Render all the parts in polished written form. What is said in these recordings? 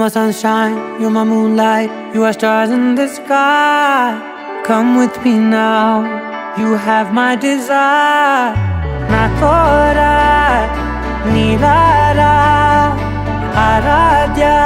my sunshine, you're my moonlight, you are stars in the sky. Come with me now, you have my desire. Na tora nilara aradhya.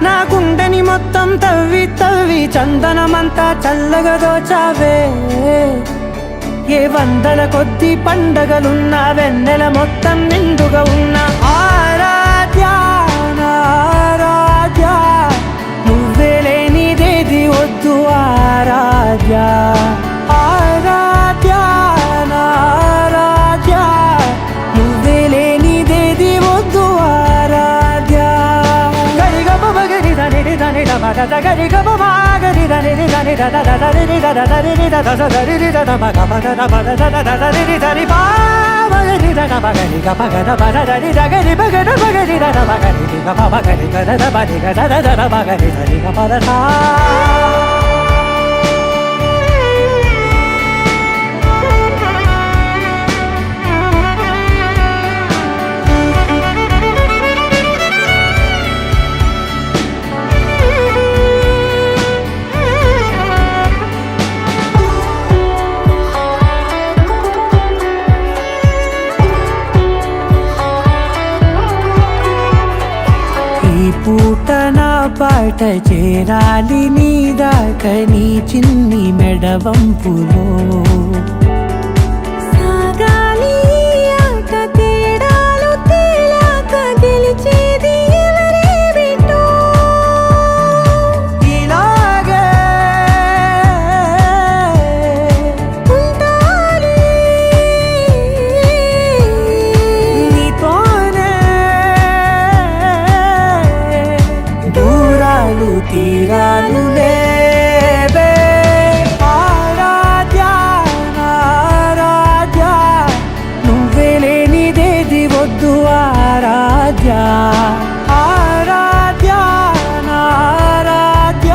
నా గుండెని మొత్తం తవ్వి తవ్వి చందనమంతా చల్లగా దోచావే. ఏ వందల కొద్ది పండగలున్నా వెన్నెల మొత్తం నిండుగా ఉన్న ఆరాధ్య ఆరాధ్య, నువ్వే లేనిదేది వద్దు ఆరాధ్య ఆరాధ్య ఆరాధ్య, నువ్వే లేనిదేది వద్దు ఆరాధ్య. గరి గ బ గరి ద ని ద ని ద ద ద ద ని ద ద ద ని ద ద ద ద ని ద ద మ గ ప ద ద ప ద ద ద ద ని ద ని పా మ ని ద ద మ గ ని గ ప గ ద ప ద ద ని ద గ ని ప గ ద ప గ ని ద ద మ గ ని గ ప మ గ ని గ ద ద ప ని గ ద ద ద ద మ గ ని ద ని గ ప ద థా. ఈ పూట నా పాట చేరాలి నీ దాకా నీ చిన్ని మెడవంపులో. సాగాలి ఆట తేడాలు తేలాక గెలిచేది ఎవరే బిడ్డో. ఇలాగే ఉంటాలి నీతోనే దూరాలు తీరాలు లేవే. ఆరాధ్య ఆరాధ్య, నువ్వే లేనిదేది వద్దు ఆరాధ్య ఆరాధ్య ఆరాధ్య,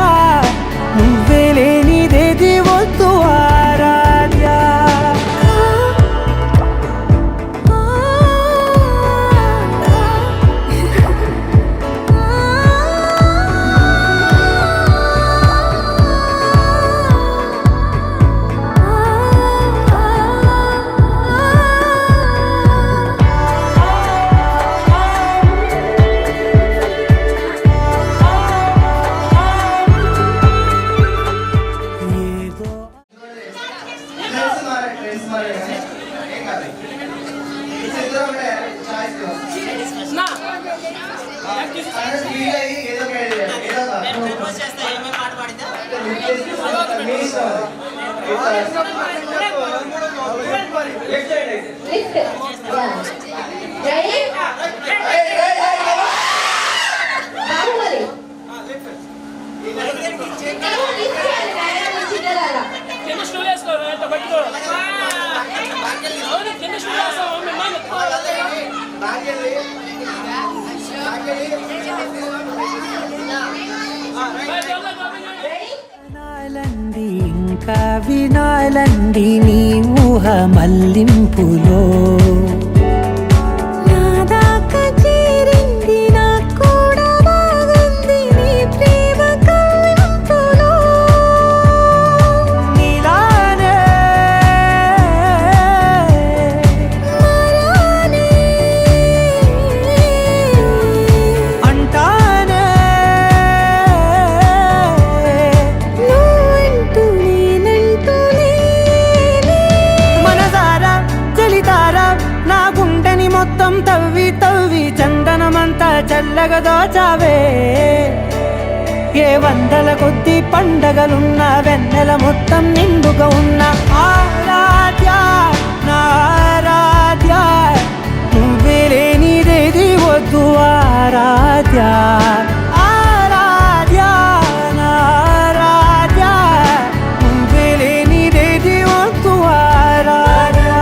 నువ్వే లేనిదేది వద్దు ఆరాధ్య. వినాలండి ఇంకా వినాలండి నీ ఊహ మల్లింపులో. నా దాకా చేరింది నాకు కూడా బాగుంది నీ ప్రేమ కవ్వింపులో. నీలానే మారానే అంటానే నువ్వంటూ నేనంటూ లేనే. మనసారా చలితారా నా గుండెని మొత్తం తవ్వి తవ్వి చందనమంతా చల్లగా దోచావే. ఏ వందల కొద్ది పండగలున్న వెన్నెల మొత్తం నిండుగా ఉన్న ఆరాధ్య నా ఆరాధ్య, నువ్వే లేనిదేది వద్దు ఆరాధ్య ఆరాధ్య నా ఆరాధ్య, నువ్వే లేనిదేది వద్దు ఆరాధ్య.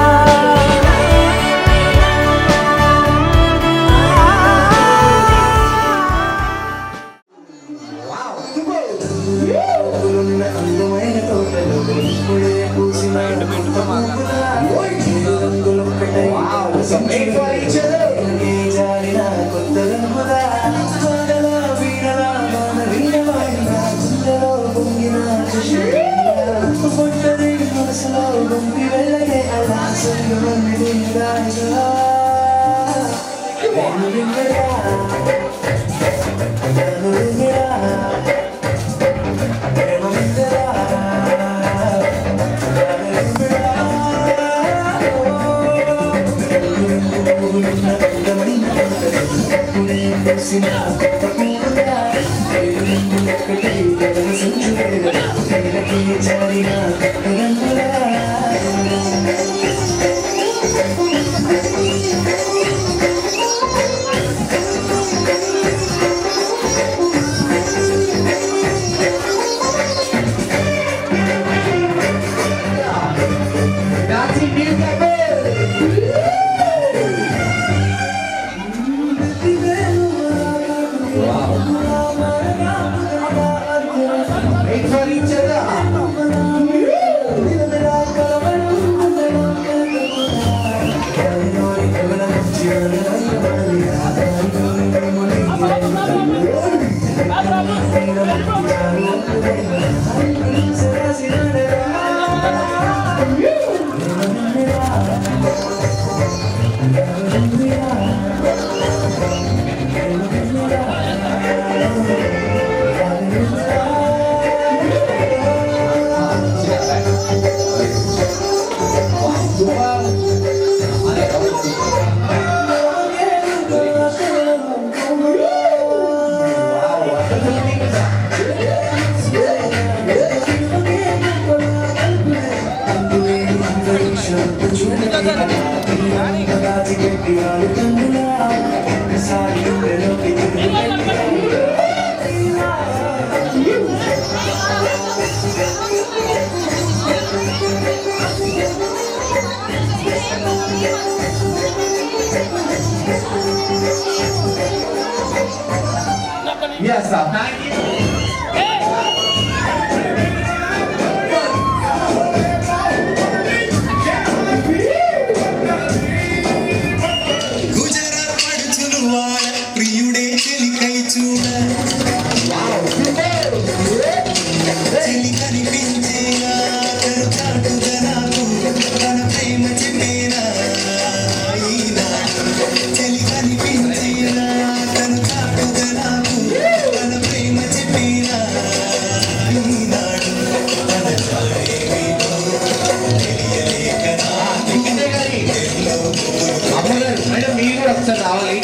Yes, sir. Thank you. రావాలి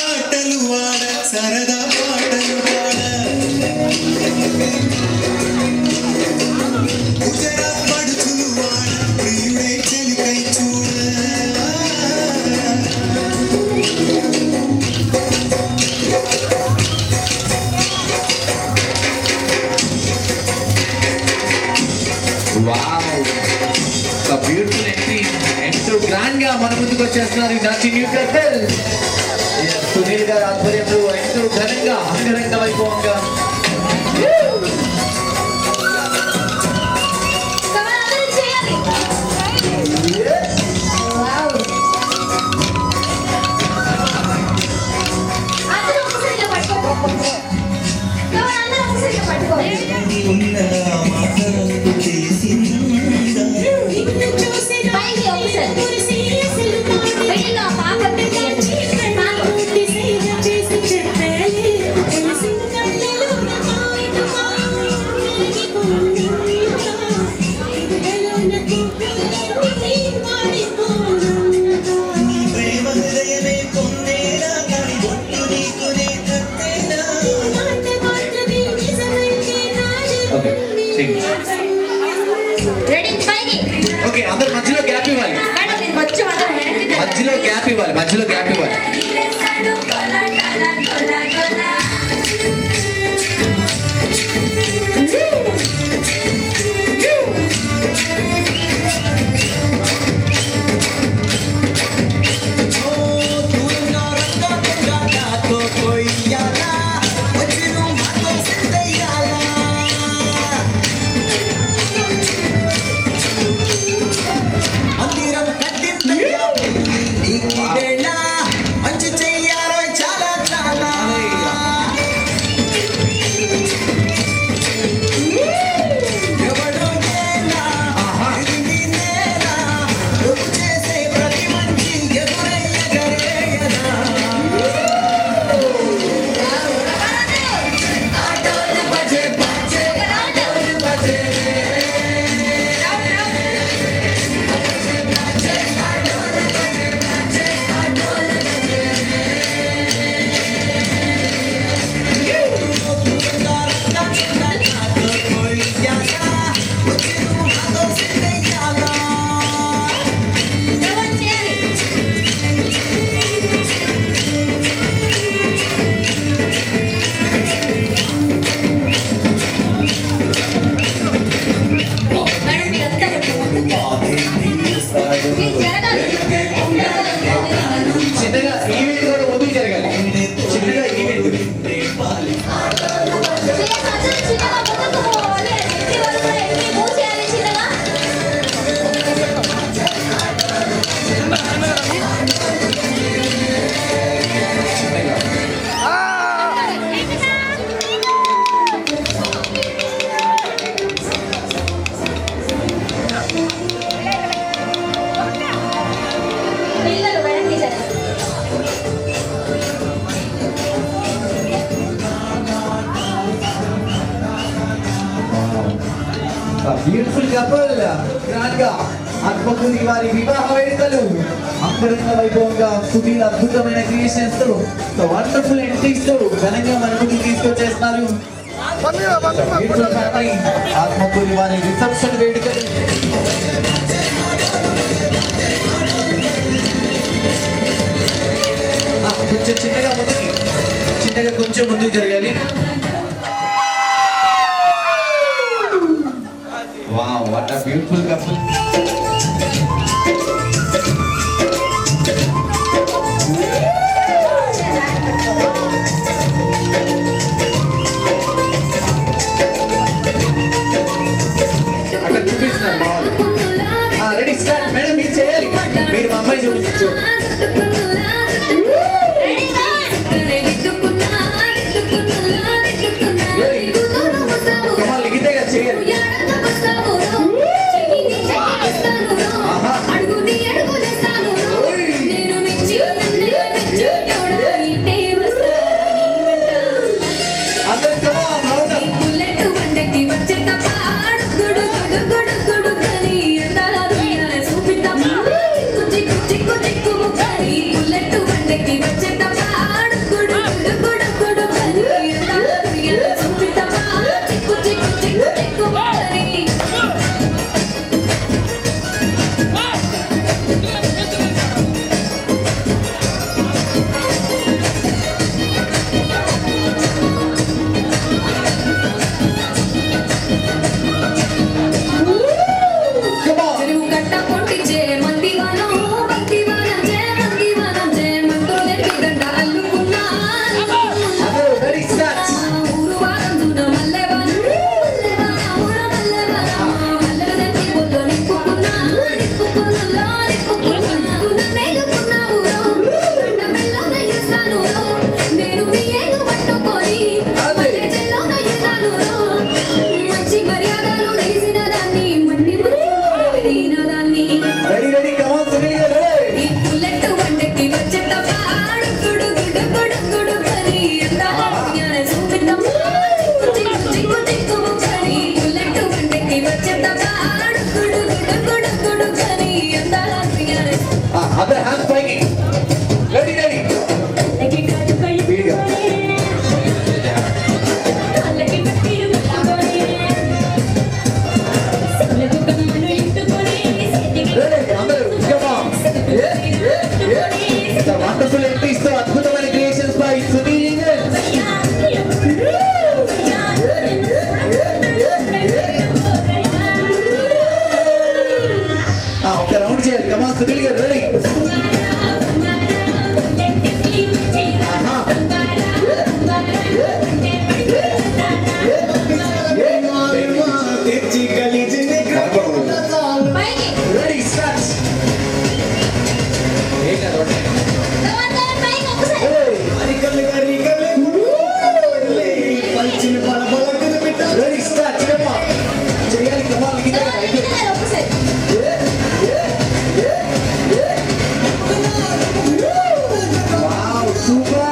ఆటలు వాడ సరదా పాటలు పాడ గుజరాత్ పడుచులు వాడ ప్రియుడే చెలికై చూడ బ్యూటిఫుల్ ఎంట్రీ ఎంతో గ్రాండ్ గా మన ముందుకు వచ్చేస్తున్నారు నాటి న్యూ కపుల్ సునీల్ గారి ఆధ్వర్యంలో ఎంతో ఘనంగా అంగరంగ వైభవంగా ఓకే అందరు మధ్యలో గ్యాప్ ఇవ్వాలి మధ్యలో గ్యాప్ ఇవ్వాలి బ్యూటిఫుల్ కపుల్ గ్రాండ్ గా ఆత్మకూరి వారి వివాహ వేడుకలు అంగరంగ వైభవంగా సునీల్ అద్భుతమైన క్రియేషన్స్ తో వండర్ఫుల్ ఎంట్రీస్ తో ఘనంగా మన ముందుకు తీసుకొచ్చేస్తున్నారు. బ్యూటిఫుల్ ఫ్యామిలీ ఆత్మకూరి వారి రిసెప్షన్ వేడుకలు. కొంచెం చిన్నగా కొంచెం ముందుకు జరగాలి. Wow, what a beautiful couple. అక్కడ చూపిస్తున్నారు బాగుంది. రెడీ స్టార్ట్ మేడం, మీరు చేయాలి. మీరు మా అమ్మాయి చూపించు. లిగితేగా చేయాలి. Other hands playing. Ready. Video. Ready, అందరూ come on. The wonderful entries తో అద్భుతమైన creations by సునీల్. ఒక రౌండ్ చేయాలి. Come on, సునీల్ గారు ready. Ready, start. Ready, start. Come on. చేయాలి. Come on, లిగితే wow, super.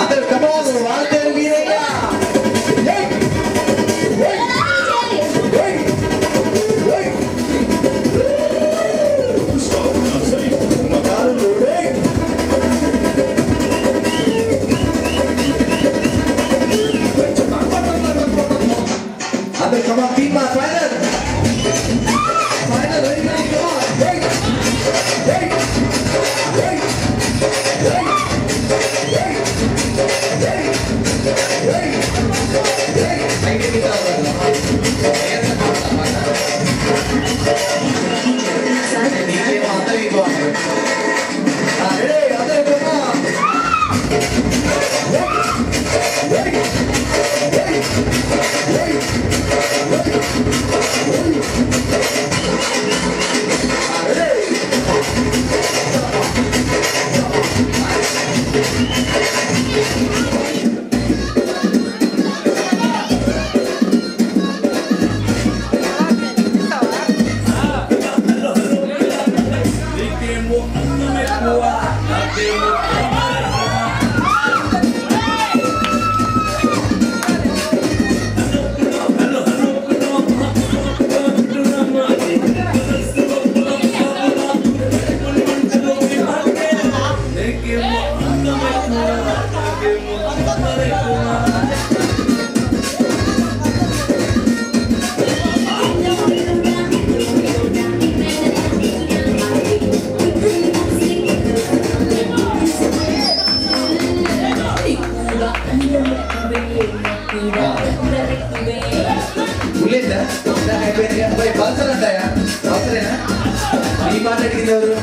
అందరూ come on, వాళ్ళందరూ మీరేగా. అందరూ come on, team match, final. Ready, come on. Ready. పుల్లేదా దాని అయిపోయింది అబ్బాయి బాల్సలు ఉంటాయా బాల్సలేనా ఈ మాట అడిగింది ఎవరు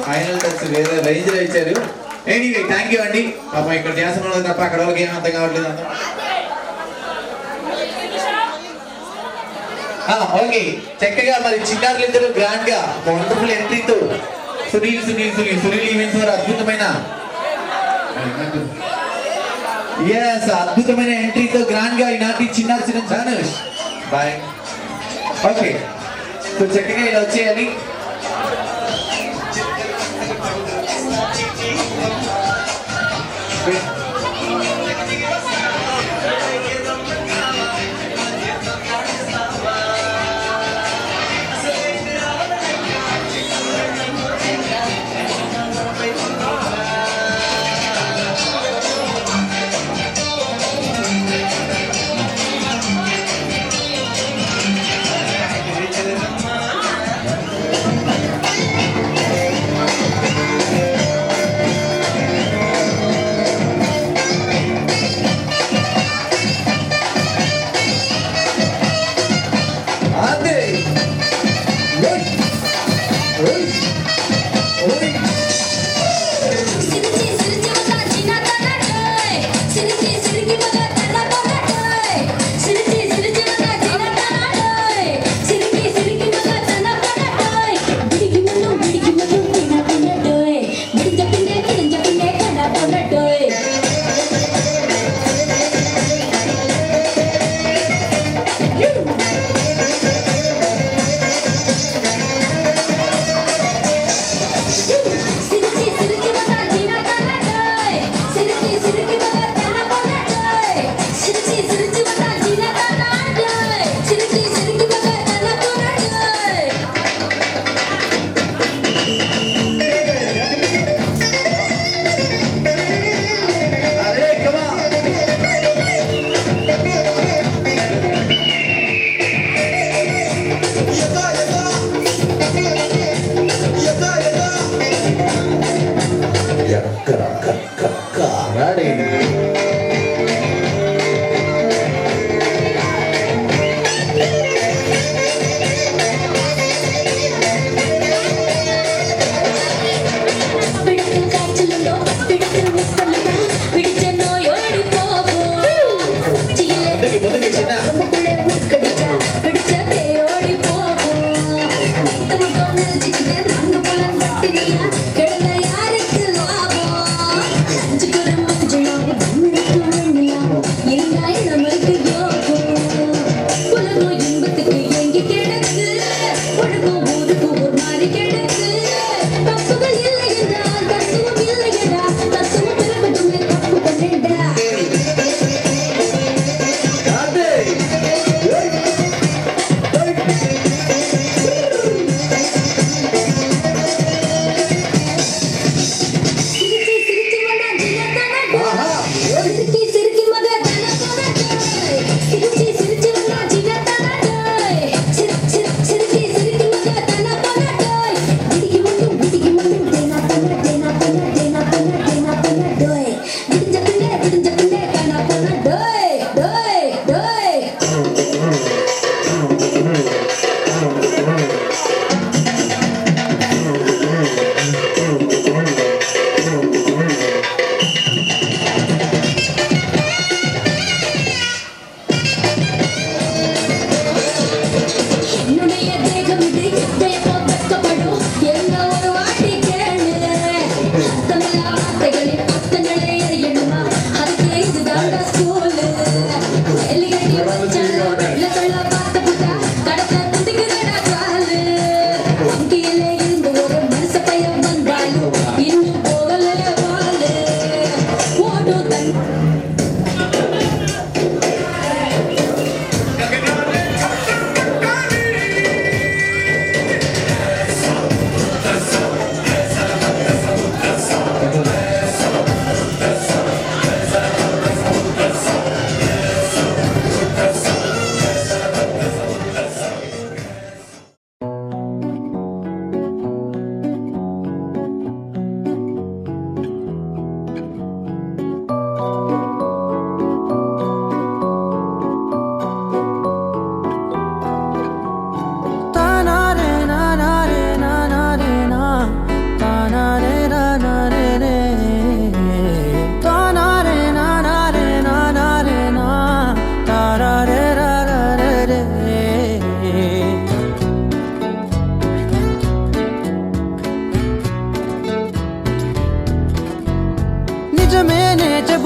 ఫైనల్ టచ్ వేరే రేంజ్ లో ఇచ్చారు. ఎనీవే థ్యాంక్ యూ అండి. పాపం ఇక్కడ ధ్యాస ఉన్నది తప్ప అక్కడ వాళ్ళకి ఏం అర్థం కావట్లేదు అంత. ఓకే చక్కగా మరి చిన్నారులు ఇద్దరు గ్రాండ్ గా వండర్ఫుల్ ఎంట్రీతో సునీల్ ఈవెంట్స్ వారు అద్భుతమైన అద్భుతమైన ఎంట్రీతో గ్రాండ్ గా ఈనాటి చిన్నారు చిన్న ధనుష్ బాయ్. ఓకే సో చక్కగా ఇలా వచ్చేయాలి.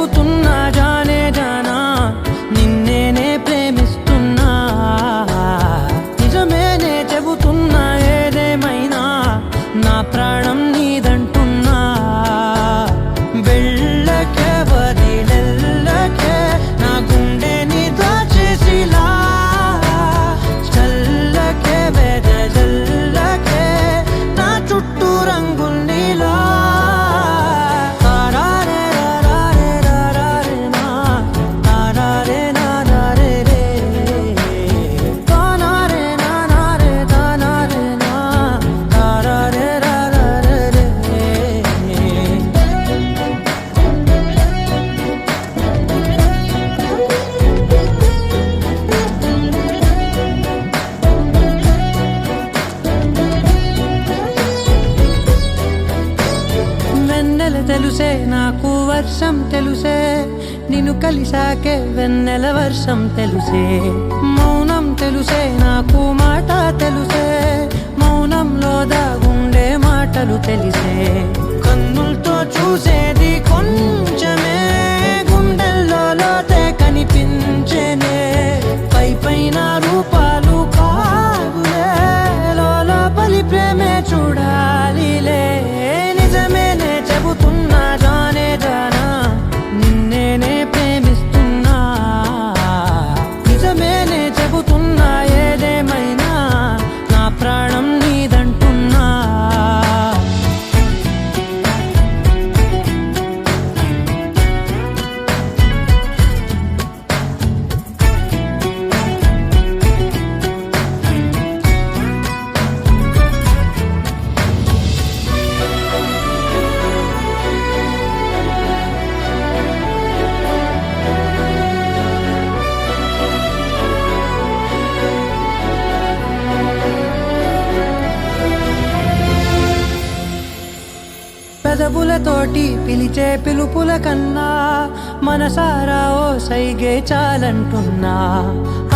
చెబుతున్నా జానే జానా నిన్నేనే ప్రేమిస్తున్నా నిజమేనే చెబుతున్నా ఏదేమైనా నా ప్రాణం నీదంటున్నా వెళ్ళకే వదిలెల్లకే నా గుండెని దాచేసిలా చల్లకే వెదజల్లకే నా చుట్టూ రంగుల్నిలా తారారే రారే రారే నా తారారే నారే రే తానారే నారే తానారే నా తారారే రారే రే వెన్నెల తెలుసే నాకు వర్షం తెలుసే నిన్ను కలిసాకే వెన్నెల వర్షం తెలుసే మౌనం తెలుసే నాకు మాట తెలుసే మౌనంలో దాగుండే మాటలు తెలిసే కన్నులతో చూసేది కొంచెమే గుండెల్లో లోతే కనిపించేనే పై పైన రూపాలు కాదులే లోపలి ప్రేమే చూడాలిలే నిజమేనే చెబుతున్నా జానే జానా నిన్నేనే ప్రేమిస్తున్నా నిజమేనే చెబుతున్నా ఏదేమైనా నా ప్రాణం నీదంటున్నా పెదవులతోటి పిలిచే పిలుపుల కన్నా మనసారా ఓ సైగే చాలంటున్నా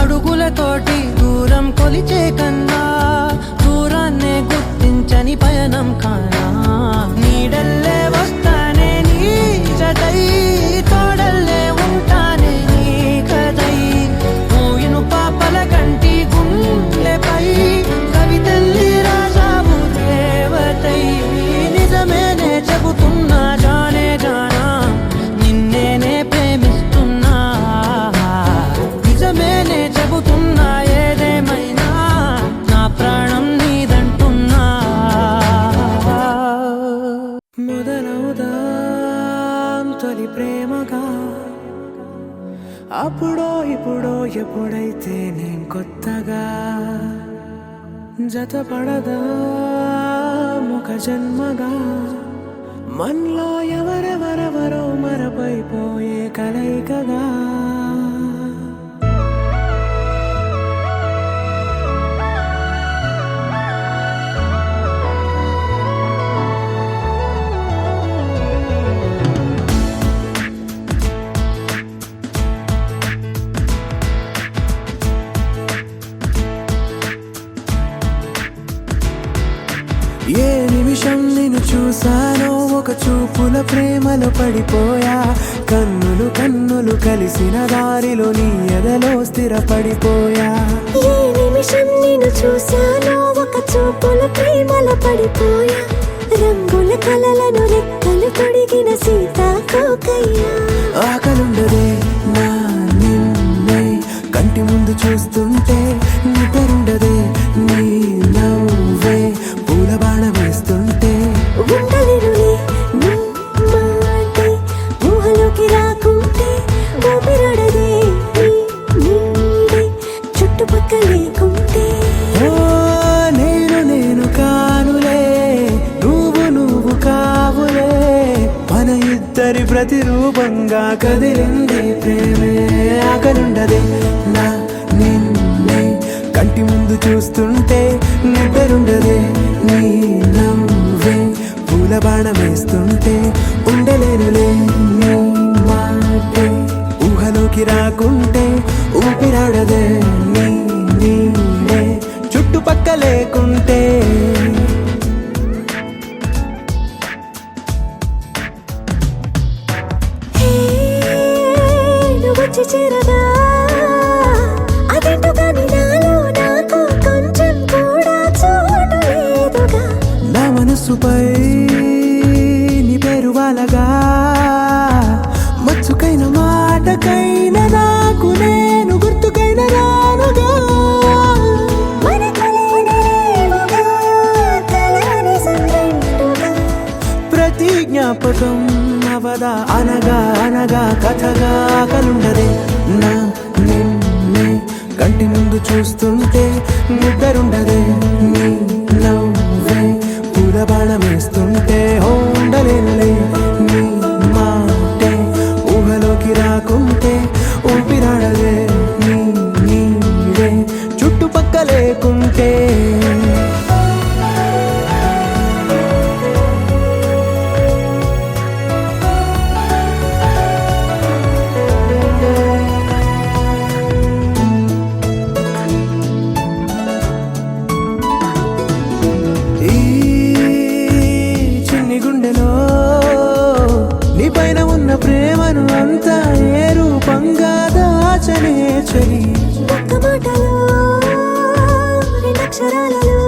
అడుగులతోటి దూరం కొలిచే కన్నా దూరాన్నే గుర్తించని పయనం కానా నీడల్లే వస్తానే నీ జతై తోడల్లే ఉంటానే నీ కదై మూయిను పాపల కంటి గుండెపై కవితల్లి రాజావు దేవతై నిజమేనే చెబుతున్నా జానే జానా నిన్నేనే ప్రేమిస్తున్నా నిజమేనే చెబుతున్నా ఏదేమైనా నా ప్రాణం నీదంటున్నా మొదలవుదాం తొలి ప్రేమగా అప్పుడో ఇప్పుడో ఎప్పుడైతే నేను కొత్తగా జతపడదా ముఖ జన్మగా మనలో ఎవరెవరెవరో మరపైపోయే కలయికగా ఏ నిమిషం నిన్ను చూసానో ఒక చూపుల ప్రేమలో పడిపోయా కన్నులు కన్నులు కలిసిన దారిలో నీ ఎదలో స్థిరపడిపోయా ఏ నిమిషం నిన్ను చూశానో ఒక చూపుల ప్రేమలో పడిపోయా రంగుల కలలను రెక్కలు తొడిగిన సీతాకోకయ్యా ఆకలుండదే నా నిన్నే కంటి ముందు చూస్తుంటే నిద్రుండదే నీ నవ్వే పూల బాణ వేస్తుంటే ఉండలేనులే నీ మాటే ఊహలోకి రాకుంటే ఊపిరాడదే నీ నీడే చుట్టుపక్కల లేకుంటే ఓ నేను కానులే నువ్వు కావులే మన ఇద్దరి ప్రతిరూపంగా కదిలింది ప్రేమే ఆకలుండదే నా నిన్నే కంటి ముందు చూస్తుంటే నిద్రుండదే నీ నవ్వే పూల బాణం వేస్తుంటే ఉండలేనులే నీ మాటే ఊహలోకి రాకుంటే ఊపిరాడదే నీ నీడే చుట్టుపక్క లేకుంటే హే మనసుపై నీ పేరు వాలగా మచ్చుకైన మాటకైన నాకు నేను గుర్తుకైన రానుగా మన కలయినరేముగా, కలని సంగంటుగా. ప్రతి జ్ఞాపకం అవదా అనగా అనగా కథగా కలుండదే నా నిన్నే కంటి ముందు చూస్తుంటే నిద్రుండదే నీ నవ్వే పూలబాణమేస్తుంటే ఉండలేనులే నీ మాటే ఊహలోకి రాకుంటే ఊపిరాడదే నీ నీడే చుట్టుపక్క లేకుంటే ఈ చిన్ని గుండెలో నీ పైన ఉన్న ప్రేమను అంతా ఏ రూపంగా దాచనే చలి ఒక్క మాటలో, రెండక్షరాలలో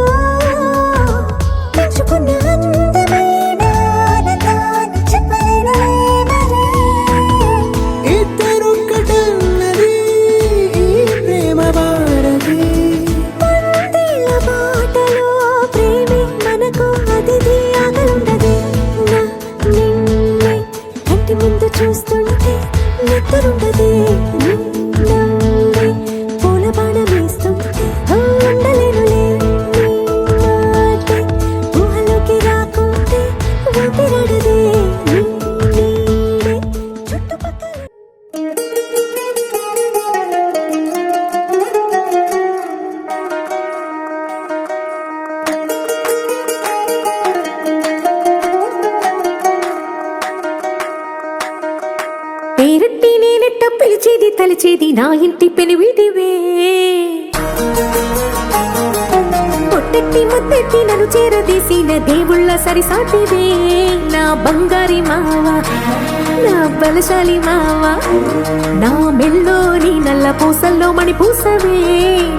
పెంచుకున్న అందమైన ఆనందాన్ని చెప్పలేనులే మరి. ఇద్దరొక్కటన్నది ఈ ప్రేమ వారది వందేళ్ల బాటలో ప్రేమే మనకు అతిథి ఆగలుండదే నా నిన్నే కంటి ముందు చూస్తుంటే నిద్రుండదే నీ నవ్వే పూల బాణమేస్తుంటే ఉండలేనులే నీ మాటే ఊహలోకి రాకుంటే ఊపిరాడదే నీ నీడే చుట్టుపక్కల. పేరెట్టి నేనెట్ట పిలిచేది తలిచేది నా ఇంటి పెనువిటివే పొట్టెట్టి ముద్దెట్టి నన్ను చేరదీసిన దేవుళ్ళ సరిసాటివే నా బంగారి మావా నా బలశాలి మావా నా మెల్లోని నల్ల పూసల్లో మణి పూసవే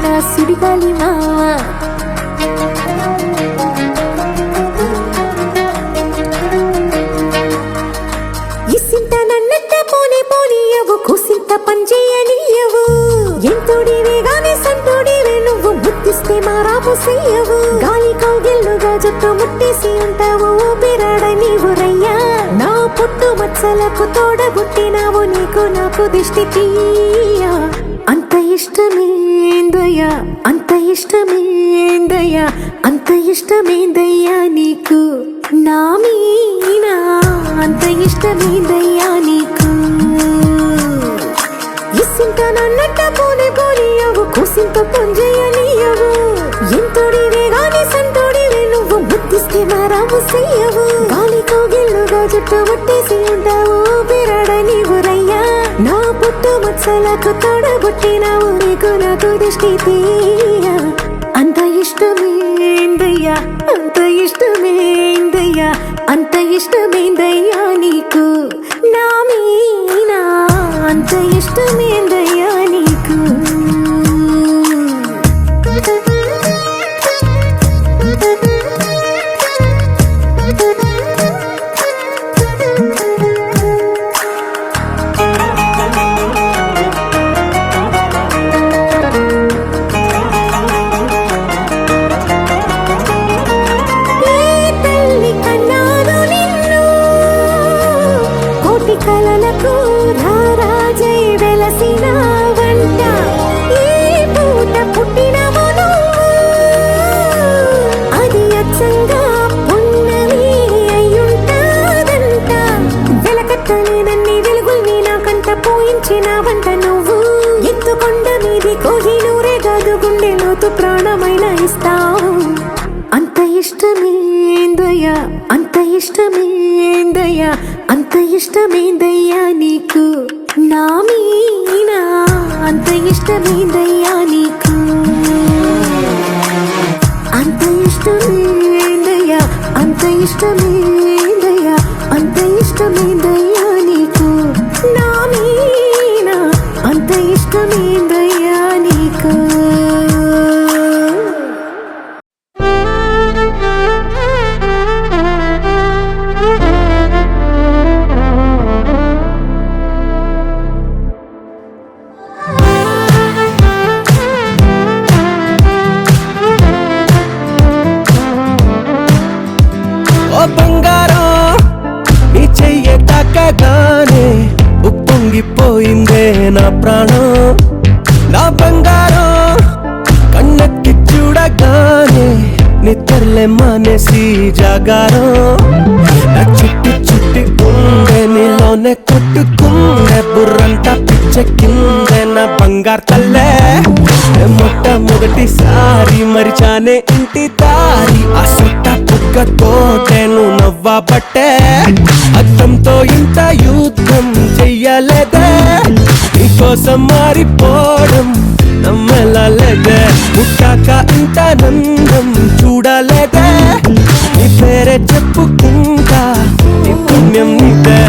నా సుడిగాలి మావా ఇసింత నన్నట్ట పోనే పోనీయవు కుసింత పంచేయనీయవు ఎంతోడివే గాని సంతోడివే నువ్వు ముద్దిస్తే మారాపు చెయ్యవు గాలి కౌగిల్లుగా జుట్టు ముట్టేసి ఉంటావు ఊపిరాడ నీవు రయ్యా నా పుట్టు మచ్చలకు తోడబుట్టినావు నీకు నాకు దిష్టి తీయా అంత ఇష్టమేందయ్యా అంత ఇష్టమేందయ్యా అంత ఇష్టమేందయ్యా నీకు నా మీనా అంత ఇష్టమేందయ్యా నీకు ఇసింత నన్నట్ట పోనే పోనీయవు కుసింత పొంజేయనీయవు ఎంతోడివే గాని సంతోడివే నువ్వు ముద్దిస్తే మారావు చెయ్యవు గాలి కౌగిల్లుగా జుట్టు ముట్టేసి ఉంటావు ఊపిరాడ నీవు రయ్యా నా పుట్టు మచ్చలకు తోడబుట్టినావు నీకు నాకు దిష్టి తీయా అంత ఇష్టమేందయ్యా అంత ఇష్టమేందయ్యా అంత ఇష్టమేందయ్యా నీకు నా మీనా అంత ఇష్టమేందయ్యా నీకు కలలకు రారాజై వెలసిన వంట ఈ పూట పుట్టినవు నువ్వు అది అచ్చంగా పున్నమి అయ్యుంటాదంట వెలకట్టలేనన్ని వెలుగుల్ని నాకంట పోయించిన వంట నువ్వు ఎత్తుకొండ మీది కోహినూరే కాదు గుండె లోతు ప్రాణమైన ఇస్తావు అంత ఇష్టమేందయ్యా అంత ఇష్టమేందయ్యా అంత ఇష్టమేందయ్యా నీకు నా మీనా అంత ఇష్టమేందయ్యా నీకు అంత ఇష్టమేందయ్యా అంత ఇష్టమేందయ్యా అంత ఇష్టమేందయ్యా నీకు నా మీనా అంత ఇష్టమేందయ్యా నీకు చూడగానే ఉప్పొంగిపోయిందే నా ప్రాణం నా బంగారం కన్నెత్తి చూడగానే నిద్రలే మానేసి జాగారం నా చుట్టి చుట్టి ఉండే నీలోనే కొట్టుకుందే బుర్రంతా పిచ్చెక్కిందే నా బంగారు తల్లే మొట్టమొదటిసారి మరిచానే ఇంటి దారి ఆ సొట్ట పుక్కతోటే నువ్వు నవ్వబట్టే అద్దంతో ఇంత యుద్ధం చెయ్యలేదే నీకోసం మారిపోవడం నమ్మలేదే పుట్టాక ఇంత నందం చూడలేదే నీ పేరే చెప్పుకుంటా నీ పుణ్యం నీదే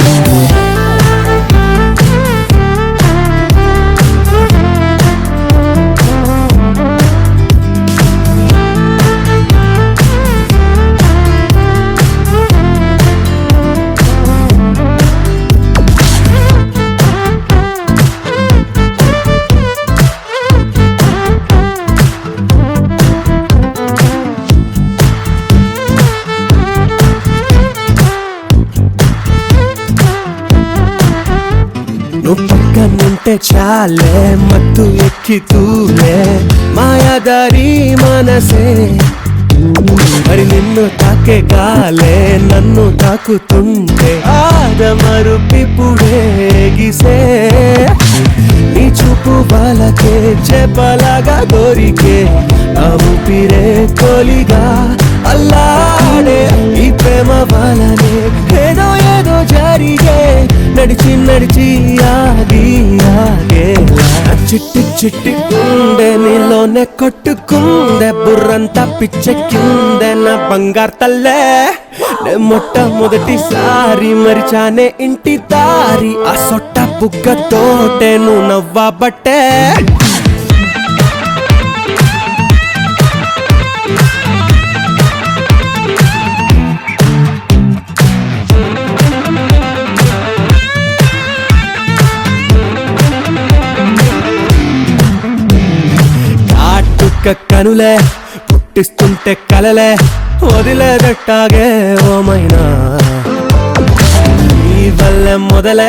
నువ్వు పక్కనుంటే చాలే మత్తు ఎక్కి తూలే మాయాదారి మనసే మరి నిన్ను తాకే గాలే నన్ను తాకుతుంటే ఆదమరుపిప్పుడే గిసే నీ చూపు వాళ్ళకే చెప్పలాగా కోరికే నా ఊపిరే తొలిగా అల్లాడే ఈ ప్రేమ వాళ్ళనే ఏదో ఏదో జరిగే నడిచి నడిచి ఆగి ఆగే చిట్టి చిట్టి ఉండే నీలోనే కొట్టుకుందే బుర్రంతా పిచ్చెక్కిందే నా బంగారు తల్లే మొట్టమొదటిసారి మరిచానే ఇంటి దారి ఆ సొట్ట బుగ్గతోటే నువ్వు నవ్వబట్టే కనులే పుట్టిస్తుంటే కలలే వదిలేదట్టాగే ఓమైనా నీ వల్లే మొదలే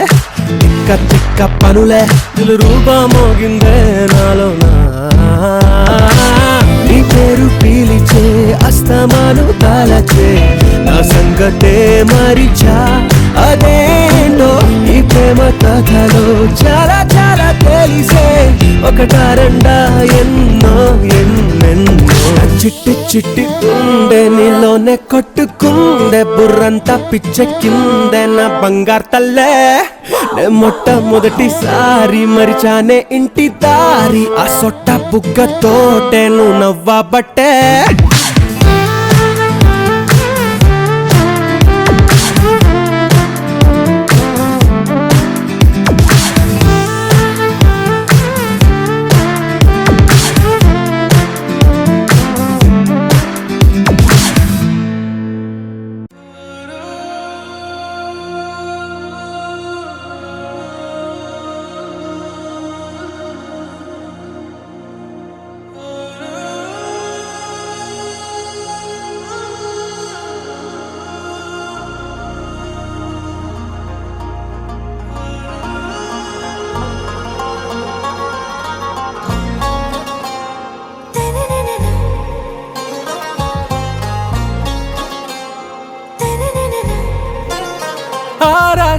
తిక్క తిక్క పనులే రూపమోగిందే నాలోనా నీ పేరు పీలిచే అస్తమాను తాలచే నా సంగతే మరిచా అదేంటో ఈ ప్రేమ కథలో చాలా చాలా తెలిసే ఒకటా రెండా ఎన్నో ఎన్నెన్నో చిట్టి చిట్టి ఉండే నీలోనే కొట్టుకుందే బుర్రంతా పిచ్చెక్కిందే నా బంగారు తల్లే మొట్టమొదటిసారి మరిచానే ఇంటి దారి ఆ సొట్ట బుగ్గతోటే నువ్వు నవ్వబట్టే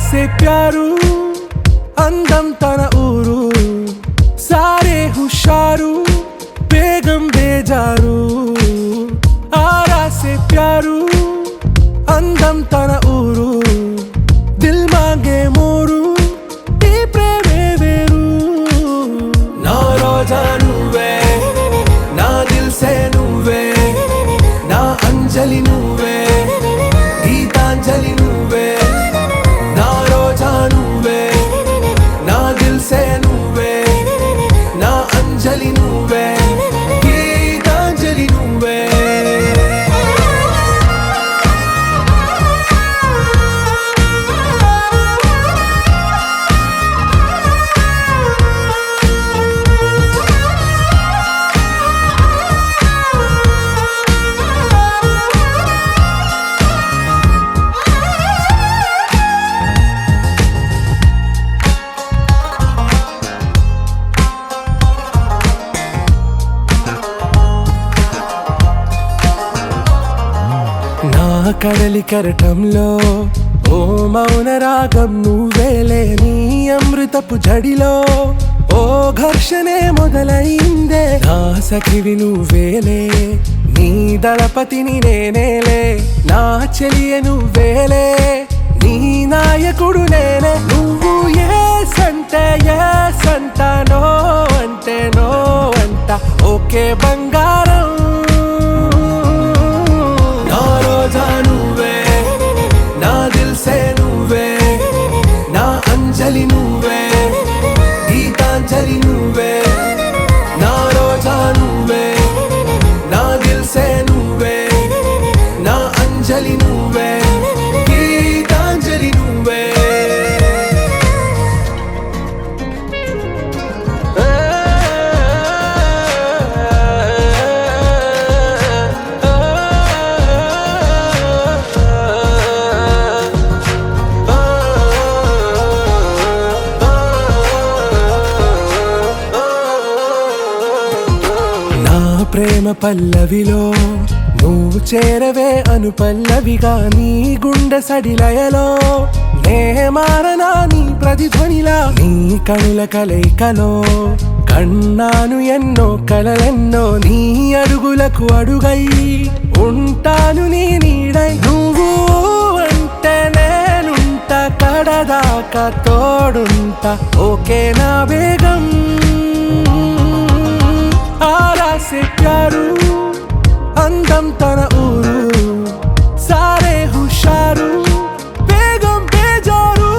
से प्यारू అందం తన ఊరు సారే హుషారు బేగం బేజారు ఆరా సే ప్యారు అందం తన ఊరు దిల్ మాంగే మోరు ఈ ప్రేమే వేరు నా రోజా నువ్వే నా దిల్ సే నువ్వే నా అంజలి నువ్వే గీతాంజలి నువ్వే నా రోజా నువ్వే నా దిల్ సే నువ్వే నా అంజలి నువ్వే గీతాంజలి నువ్వే కడలి కెరటంలో ఓ మౌన రాగం నువ్వేలే, నీ అమృతపు జడిలో ఓ ఘర్షణే మొదలైందే, నా సఖివి నువ్వేలే, నీ దళపతిని నేనేలే, నా చెలియ నువ్వేలే, నీ నాయకుడు నేనే, నువ్వు ఏ సంటే ఏ సంట, నో అంటే నో అంట, ఓకే బంగారం, నా రోజా నువ్వే, నా దిల్సే నువ్వే, నా అంజలి నువ్వే, గీతాంజలి నువ్వే, నా రోజా నువ్వే, నా దిల్సే నువ్వే, నా అంజలి నువ్వే, గీతాంజలి నువ్వే. నా ప్రేమ పల్లవిలో నువ్వు చేరవే అను పల్లవిగా, నీ గుండె సడిలయలో నే మారనా నీ ప్రతిధ్వనిలా, నీ కనుల కలయికలో కన్నాను ఎన్నో కలలెన్నో, నీ అడుగులకు అడుగై ఉంటాను నీ నీడై, నువ్వు అంటే నేనుంట కడదాకా తోడుంటా, ఓకే నా బేగం, ఆరాసే ప్యారు అందం తన ఊరు, సారే హుషారు బేగం బేజారు,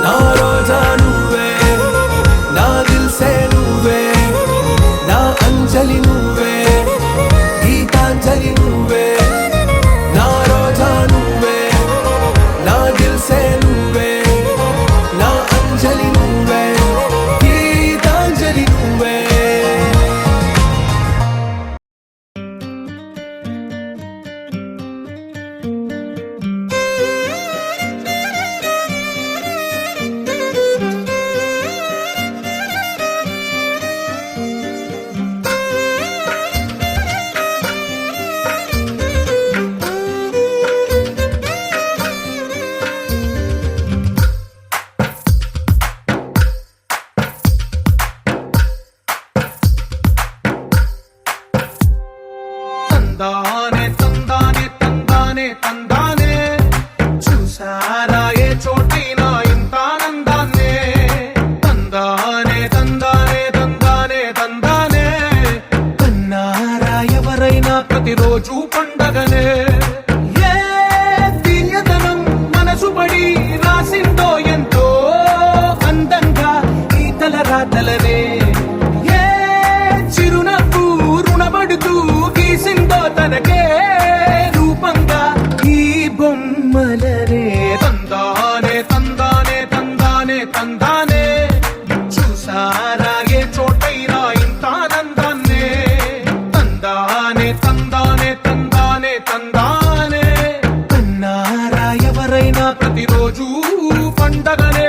నా రోజా నువ్వే, నా దిల్సే నువ్వే, నా అంజలి నువ్వే, గీతాంజలి నువ్వే, నా రోజా నువ్వే, నా దిల్సే నువ్వే, నా అంజలి నువ్వే, గీతాంజలి నువ్వే. తందానే తందానే తందానే తందానే, చూసారా ఏ చోటైనా ఇంత ఆనందాన్నే, తందానే తందానే తందానే తందానే, కన్నారా ఎవరైనా ప్రతిరోజు పండగనే, ఏ తీయదనం మనసు పడి రాసిందో ఎంతో అందంగా ఈ తలరాతలనే, ఏ చిరునవ్వు రుణపడుతూ గీసిందో తనకే రూపంగా ఈ బొమ్మలనే, తందానే తందానే తందానే తందానే, చూసారా ఏ చోటైనా ఇంత ఆనందాన్నే, తందానే తందానే తందానే తందానే, కన్నారా ఎవరైనా ప్రతిరోజు పండగనే.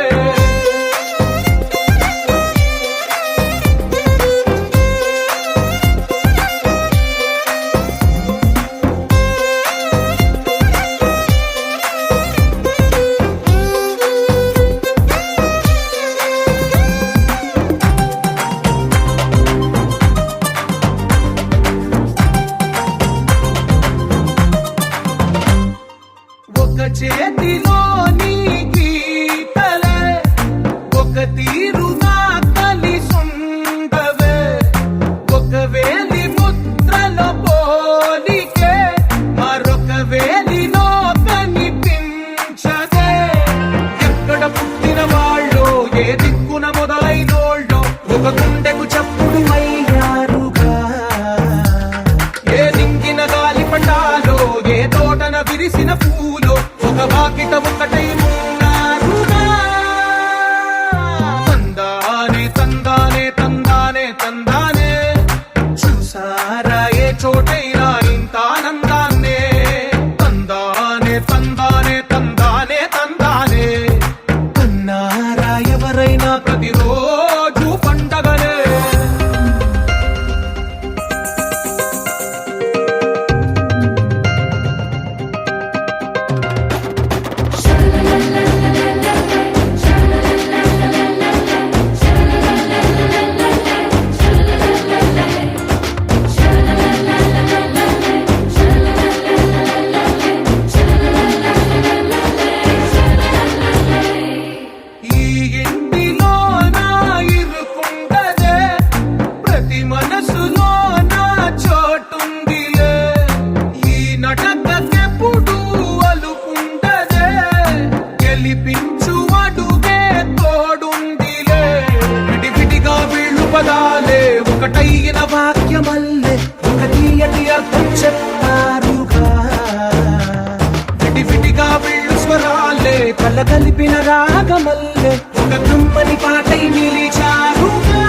ఒక చేతిలో నీ గీతలే, ఒక తీరుగా కలిసుండవే, ఒక వేలి ముద్రల పోలికే మరొక వేలిలో కనిపించదే, ఎక్కడ పుట్టిన వాళ్ళో ఏ దిక్కున మొదలైనోళ్ళో ఒక గుండెకు చప్పుడు అయ్యారుగా, ఏ దింగిన గాలి పటాలో ఏ తోటన విరిసిన పూలో ఒక వాకిట ఒకటై ఉన్నారుగా, తందానే తందానే తందానే తందానే, చూసారా ఏ చోటైనా ఇంత ఆనందాన్నే, తందానే తందానే తందానే తందానే, కన్నారా ఎవరైనా ప్రతిరోజు పండగనే. వీళ్ళు స్వరాలే కళ్ళ కలిపిన రాగమల్లే ఒక కమ్మని పాటై నిలిచారుగా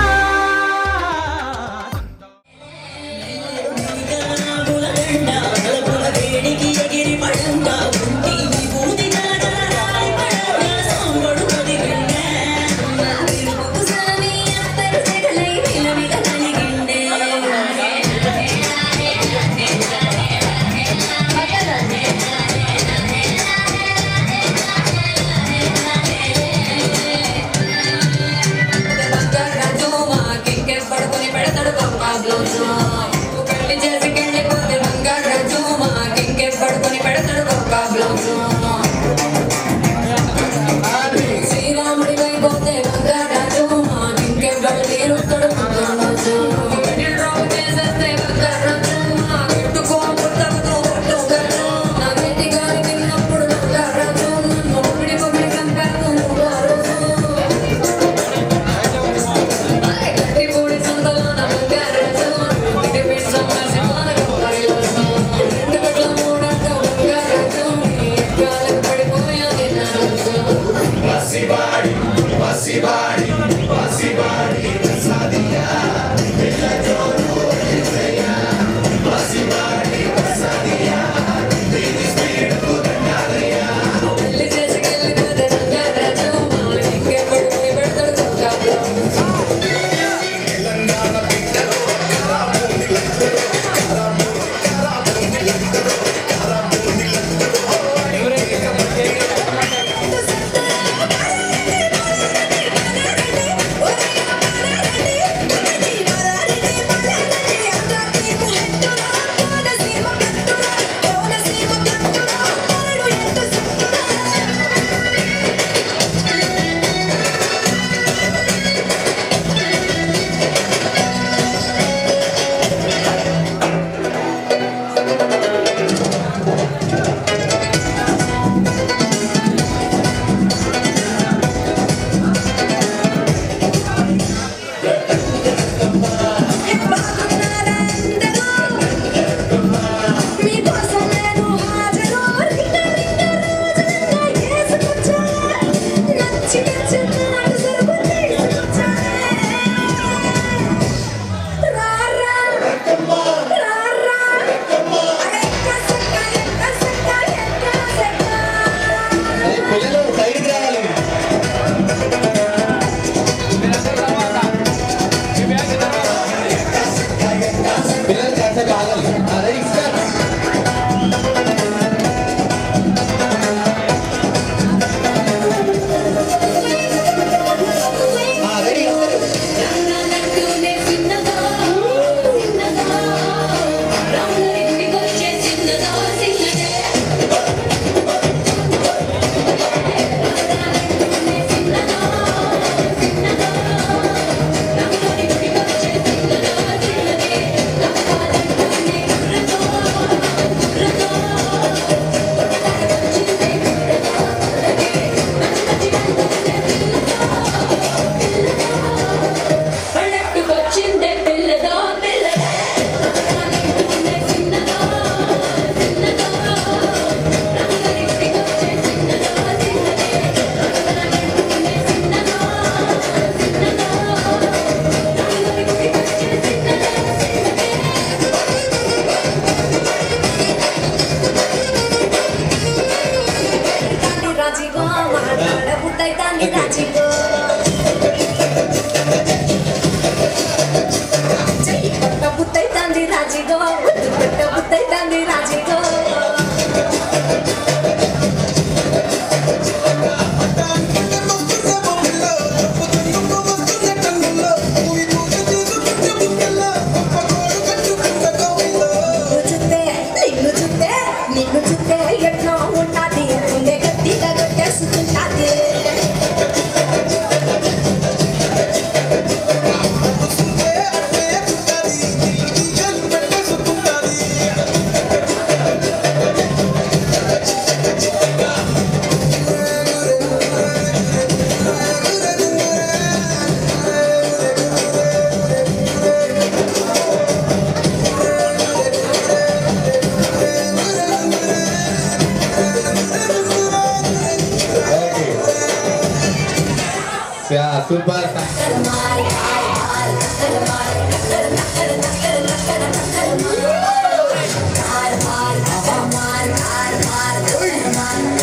సూపర్.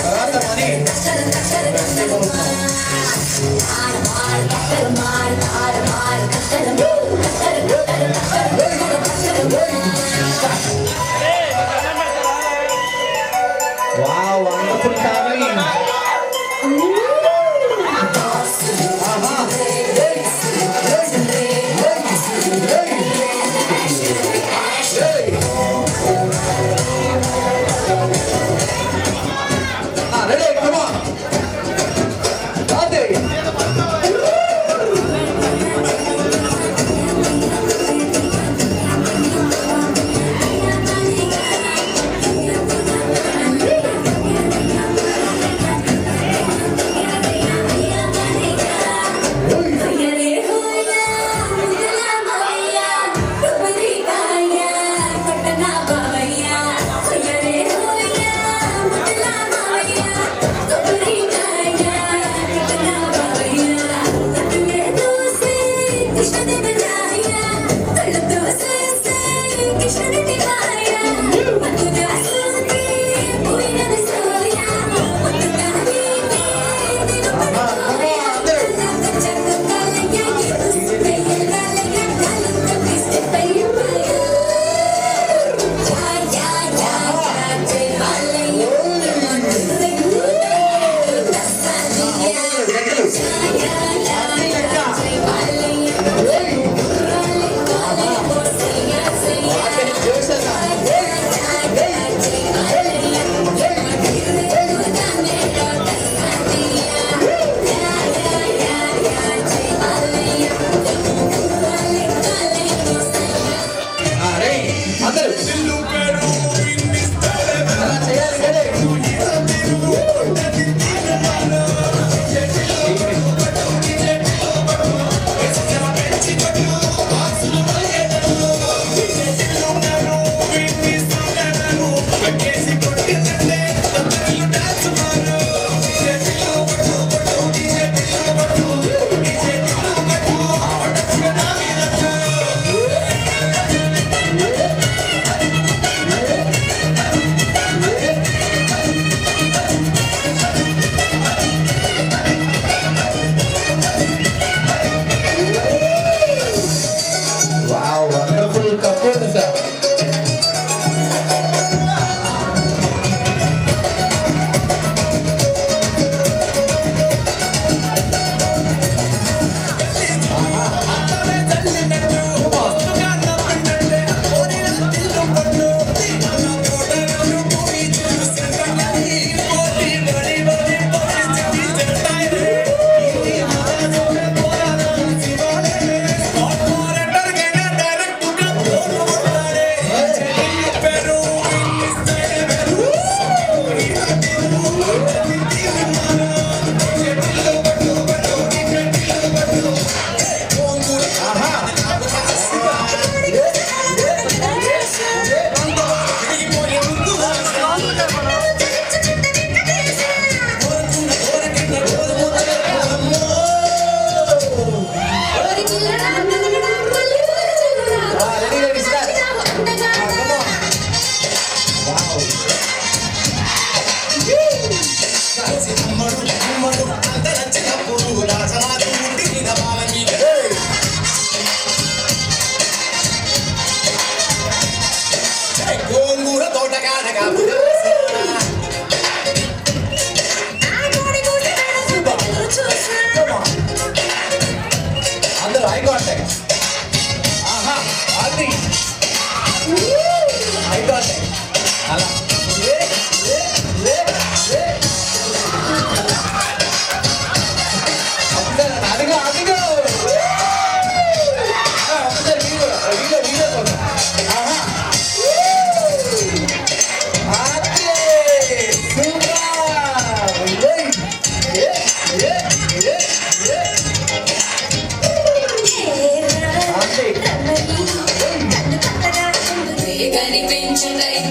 తర్వాత money wow, wonderful family. Ready, come on. Ate.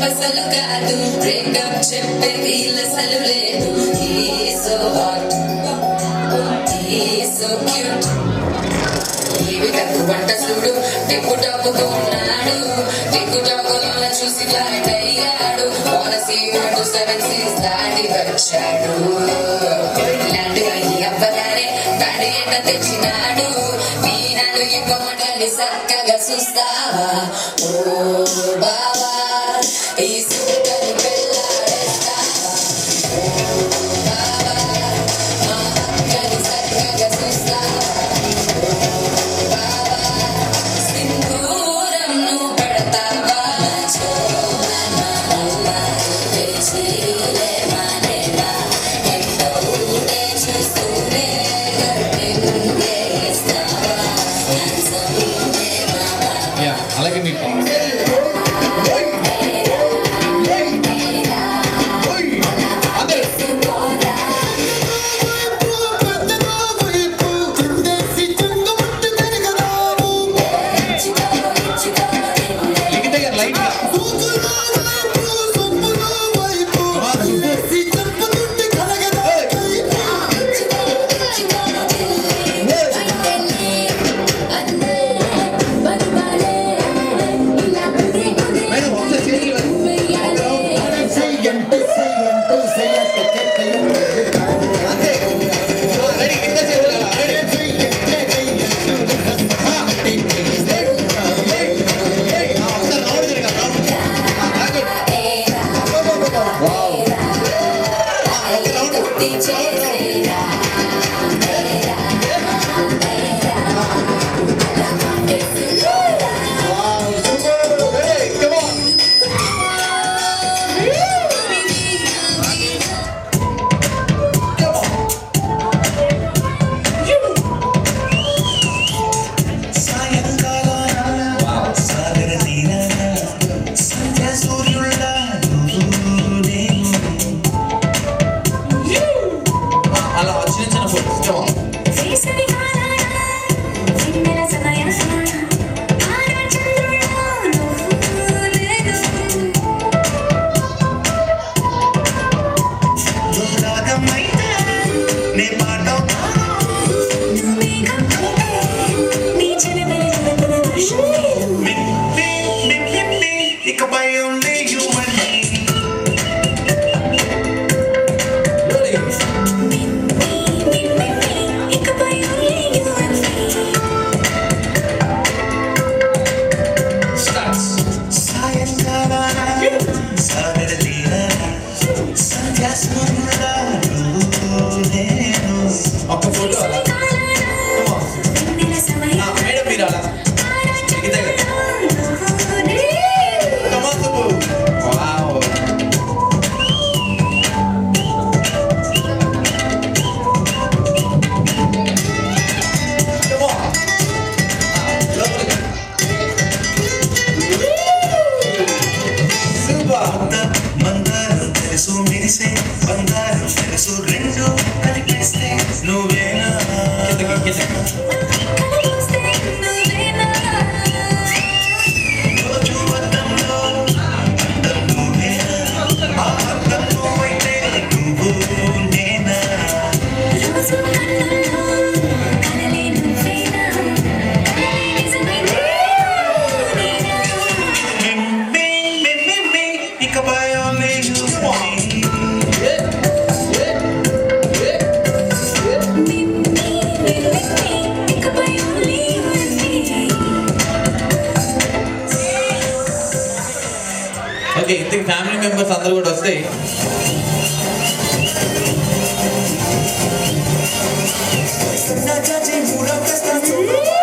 అసలు కాదు బ్రేకప్ చెప్పే వీళ్ళ అసలు లేదు. He's so hot, he's so so cute. ఇవి తక్కువ వంట చూడు టిక్కు టాపుకు ఉన్నాడు టిక్కు టాపులో చూసి ఫ్లైట్ అయ్యాడు పోనసీ 7 seas దాటి వచ్చాడు ల్యాండ్ అయ్యి అవ్వగానే బండి ఎంట తెచ్చినాడు వీణాలు ఇవ్వమంటని చక్కగా చూస్తావా ఓ బావా ఈ సుక్కని పెళ్ళాడేస్తావా ఓ బావా మా అక్కని చక్కగా చూస్తావా అలాగే మీ ఓకే ఇంతకు ఫ్యామిలీ మెంబర్స్ అందరూ కూడా వస్తే Na judging, put up the stand.